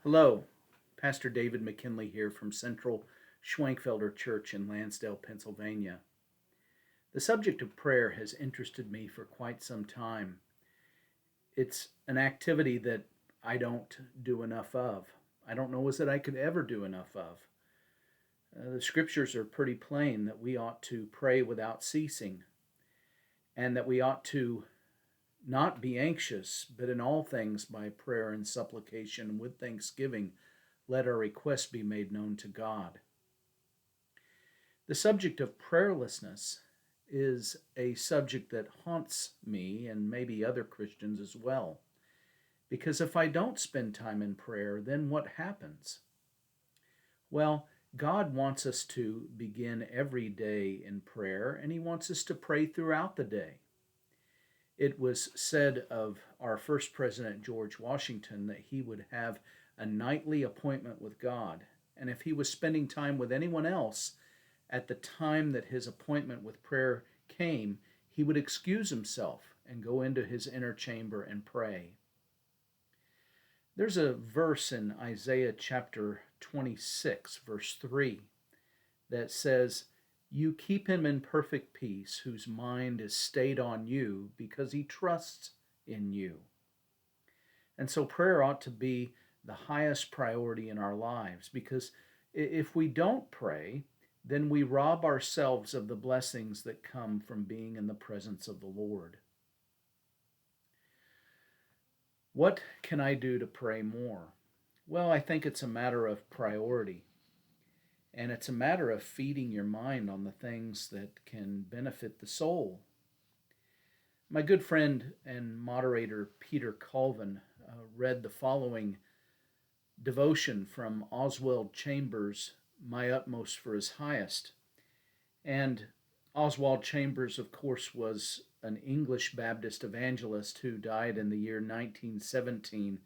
Hello, Pastor David McKinley here from Central Schwenkfelder Church in Lansdale, Pennsylvania. The subject of prayer has interested me for quite some time. It's an activity that I don't do enough of. I don't know as that I could ever do enough of. The scriptures are pretty plain that we ought to pray without ceasing, and that we ought to not be anxious, but in all things by prayer and supplication with thanksgiving let our requests be made known to God. The subject of prayerlessness is a subject that haunts me and maybe other Christians as well. Because if I don't spend time in prayer, then what happens? Well, God wants us to begin every day in prayer, and He wants us to pray throughout the day. It was said of our first president, George Washington, that he would have a nightly appointment with God. And if he was spending time with anyone else, at the time that his appointment with prayer came, he would excuse himself and go into his inner chamber and pray. There's a verse in Isaiah chapter 26, verse 3, that says, "You keep him in perfect peace, whose mind is stayed on you, because he trusts in you." And so prayer ought to be the highest priority in our lives, because if we don't pray, then we rob ourselves of the blessings that come from being in the presence of the Lord. What can I do to pray more? Well, I think it's a matter of priority, and it's a matter of feeding your mind on the things that can benefit the soul. My good friend and moderator Peter Colvin read the following devotion from Oswald Chambers' My Utmost for His Highest. And Oswald Chambers, of course, was an English Baptist evangelist who died in the year 1917.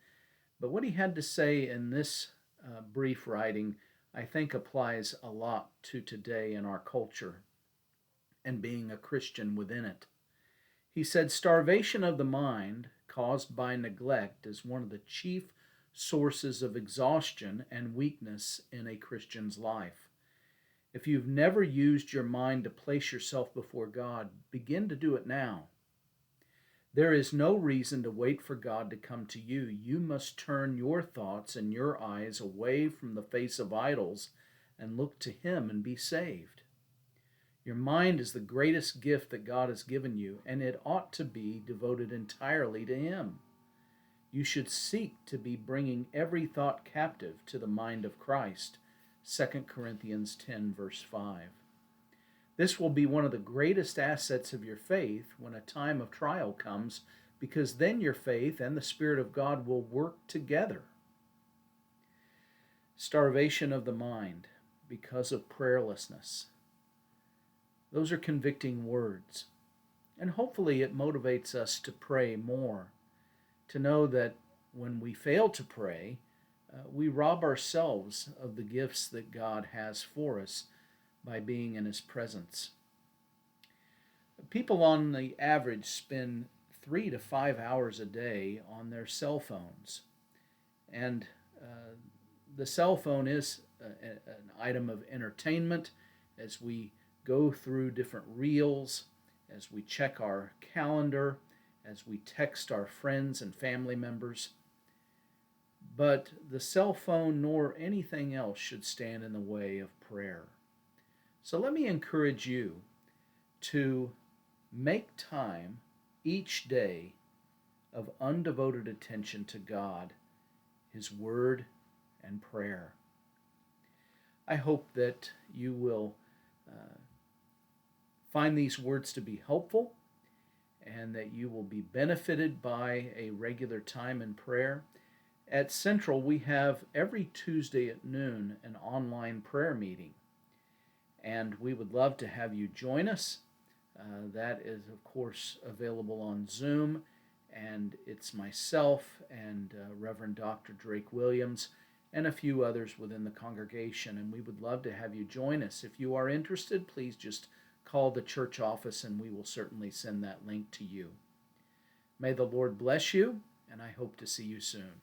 But what he had to say in this brief writing, I think, applies a lot to today in our culture and being a Christian within it. He said, "Starvation of the mind caused by neglect is one of the chief sources of exhaustion and weakness in a Christian's life. If you've never used your mind to place yourself before God, begin to do it now. There is no reason to wait for God to come to you. You must turn your thoughts and your eyes away from the face of idols and look to Him and be saved. Your mind is the greatest gift that God has given you, and it ought to be devoted entirely to Him. You should seek to be bringing every thought captive to the mind of Christ." 2 Corinthians 10, verse 5. This will be one of the greatest assets of your faith when a time of trial comes, because then your faith and the Spirit of God will work together. Starvation of the mind because of prayerlessness. Those are convicting words. And hopefully it motivates us to pray more, to know that when we fail to pray, we rob ourselves of the gifts that God has for us by being in His presence. People on the average spend 3 to 5 hours a day on their cell phones. And the cell phone is an item of entertainment as we go through different reels, as we check our calendar, as we text our friends and family members. But the cell phone nor anything else should stand in the way of prayer. So let me encourage you to make time each day of undevoted attention to God, His Word, and prayer. I hope that you will find these words to be helpful and that you will be benefited by a regular time in prayer. At Central, we have every Tuesday at noon an online prayer meeting, and we would love to have you join us. That is, of course, available on Zoom, and it's myself and Reverend Dr. Drake Williams and a few others within the congregation, and we would love to have you join us. If you are interested, please just call the church office and we will certainly send that link to you. May the Lord bless you, and I hope to see you soon.